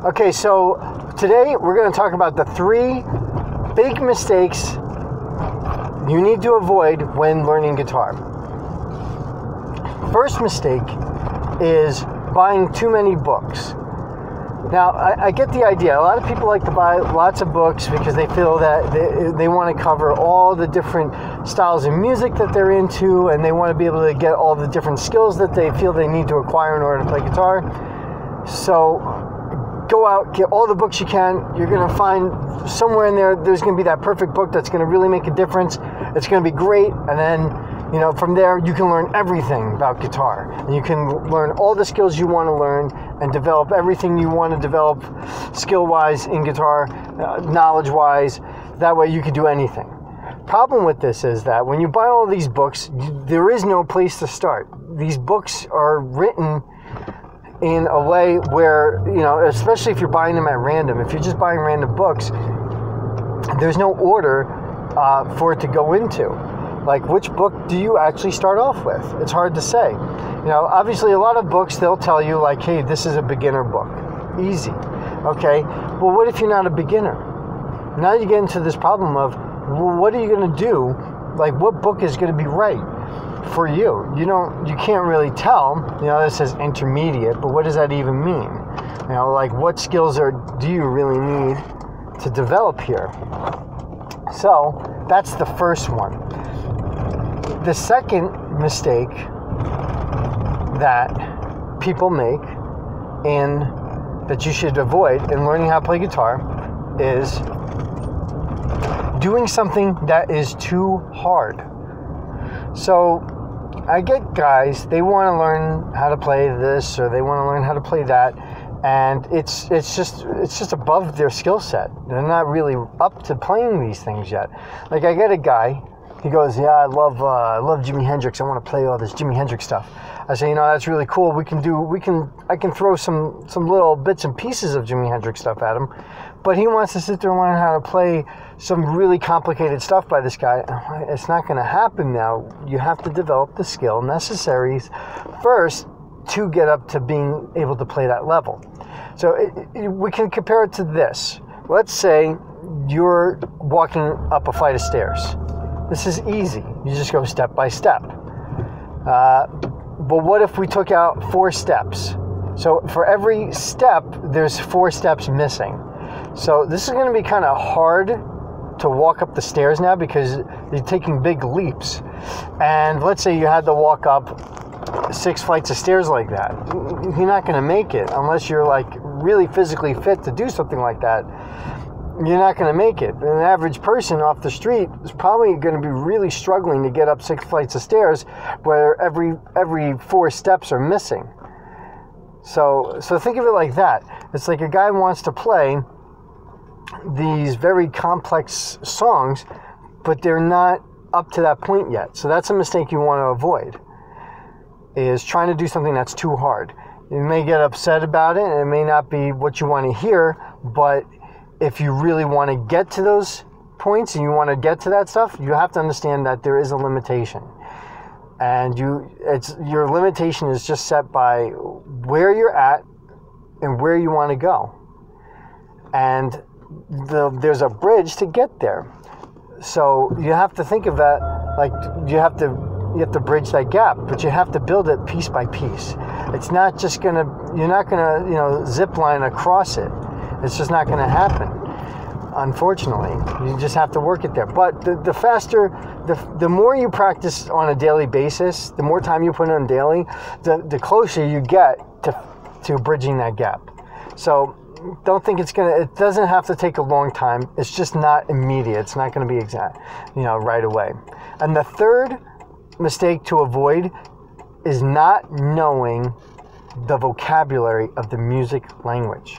Okay, so today we're going to talk about the 3 big mistakes you need to avoid when learning guitar. First mistake is buying too many books. Now, I get the idea. A lot of people like to buy lots of books because they feel that they want to cover all the different styles of music that they're into, and they want to be able to get all the different skills that they feel they need to acquire in order to play guitar. So go out, get all the books you can. You're going to find somewhere in there's going to be that perfect book that's going to really make a difference. It's going to be great, and then from there, you can learn everything about guitar. And you can learn all the skills you want to learn and develop everything you want to develop skill-wise in guitar, knowledge-wise. That way you can do anything. Problem with this is that when you buy all these books, there is no place to start. These books are written in a way where, especially if you're buying them at random, if you're just buying random books, there's no order for it to go into. Like, which book do you actually start off with? It's hard to say. Obviously a lot of books, they'll tell you like, hey, this is a beginner book. Easy. Okay. Well, what if you're not a beginner? Now you get into this problem of, well, what are you going to do? Like, what book is going to be right for you? You can't really tell. This says intermediate, but what does that even mean? Like, what skills do you really need to develop here? So that's the first one. The second mistake that people make and that you should avoid in learning how to play guitar is doing something that is too hard. So I get guys, they want to learn how to play this or they want to learn how to play that, and it's just above their skill set. They're not really up to playing these things yet. Like, I get a guy, he goes, yeah, I love Jimi Hendrix. I want to play all this Jimi Hendrix stuff. I say, that's really cool. I can throw some little bits and pieces of Jimi Hendrix stuff at him, but he wants to sit there and learn how to play some really complicated stuff by this guy. It's not going to happen now. You have to develop the skill necessaries first to get up to being able to play that level. So we can compare it to this. Let's say you're walking up a flight of stairs. This is easy. You just go step by step. But what if we took out 4 steps? So for every step, there's 4 steps missing. So this is going to be kind of hard to walk up the stairs now because you're taking big leaps. And let's say you had to walk up 6 flights of stairs like that. You're not going to make it unless you're like really physically fit to do something like that. You're not going to make it. An average person off the street is probably going to be really struggling to get up 6 flights of stairs where every 4 steps are missing. So think of it like that. It's like a guy wants to play these very complex songs, but they're not up to that point yet. So that's a mistake you want to avoid, is trying to do something that's too hard. You may get upset about it, and it may not be what you want to hear, but if you really want to get to those points and you want to get to that stuff, you have to understand that there is a limitation. And your limitation is just set by where you're at and where you want to go. And there's a bridge to get there. So you have to think of that like you have to bridge that gap, but you have to build it piece by piece. It's not just you're not gonna zip line across it. It's just not going to happen, unfortunately. You just have to work it there. But the faster, the more you practice on a daily basis, the more time you put in daily, the closer you get to bridging that gap. So don't think it doesn't have to take a long time. It's just not immediate. It's not going to be exact, right away. And the third mistake to avoid is not knowing the vocabulary of the music language.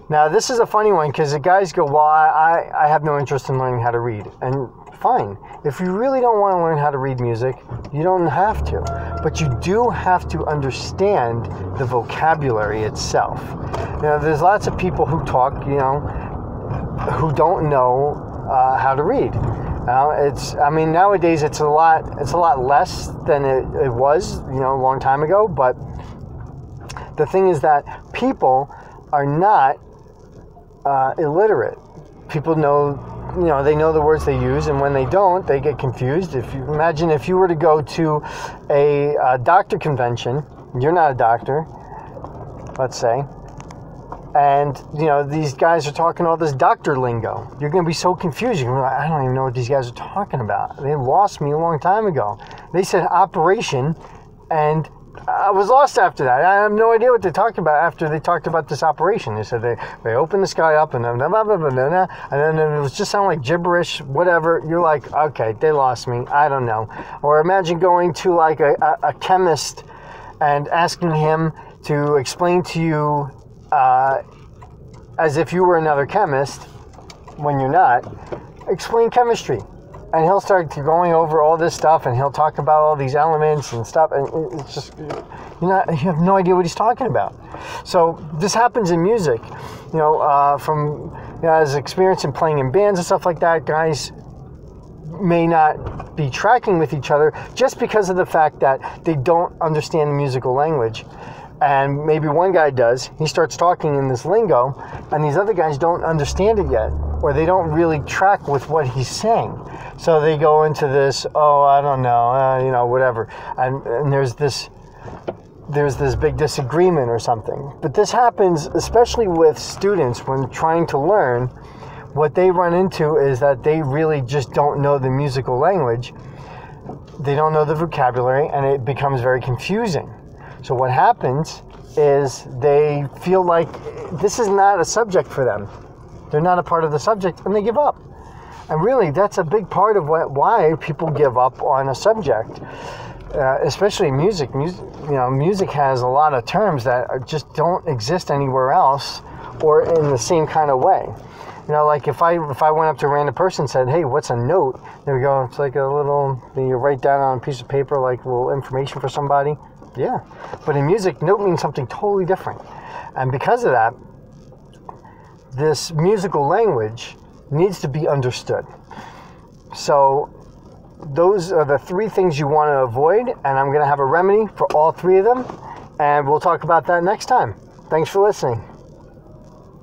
Now, this is a funny one because the guys go, well, I have no interest in learning how to read. And fine. If you really don't want to learn how to read music, you don't have to. But you do have to understand the vocabulary itself. There's lots of people who talk, who don't know how to read. Nowadays it's a lot less than it was, a long time ago. But the thing is that people are not illiterate. People know, they know the words they use, and when they don't, they get confused. If you imagine if you were to go to a doctor convention, you're not a doctor, let's say, and these guys are talking all this doctor lingo. You're going to be so confused. You're like, I don't even know what these guys are talking about. They lost me a long time ago. They said operation, and I was lost after that. I have no idea what they're talking about after they talked about this operation. They said they opened this guy up and then blah, blah, blah, blah, blah, and then it was just sound like gibberish, whatever. You're like, okay, they lost me. I don't know. Or imagine going to like a chemist and asking him to explain to you as if you were another chemist when you're not. Explain chemistry. And he'll start going over all this stuff, and he'll talk about all these elements and stuff, and it's just, you have no idea what he's talking about. So this happens in music, from as experience in playing in bands and stuff like that. Guys may not be tracking with each other just because of the fact that they don't understand the musical language. And maybe one guy does. He starts talking in this lingo, and these other guys don't understand it yet, or they don't really track with what he's saying. So they go into this, I don't know, whatever. And there's this big disagreement or something. But this happens especially with students when trying to learn. What they run into is that they really just don't know the musical language. They don't know the vocabulary, and it becomes very confusing. So what happens is they feel like this is not a subject for them. They're not a part of the subject, and they give up. And really, that's a big part of why people give up on a subject, especially music. Music has a lot of terms that just don't exist anywhere else or in the same kind of way. Like if I went up to a random person and said, hey, what's a note? There we go. It's like a little, you write down on a piece of paper, like a little information for somebody. Yeah. But in music, note means something totally different. And because of that, this musical language needs to be understood. So those are the three things you want to avoid, and I'm going to have a remedy for all three of them, and we'll talk about that next time. Thanks for listening.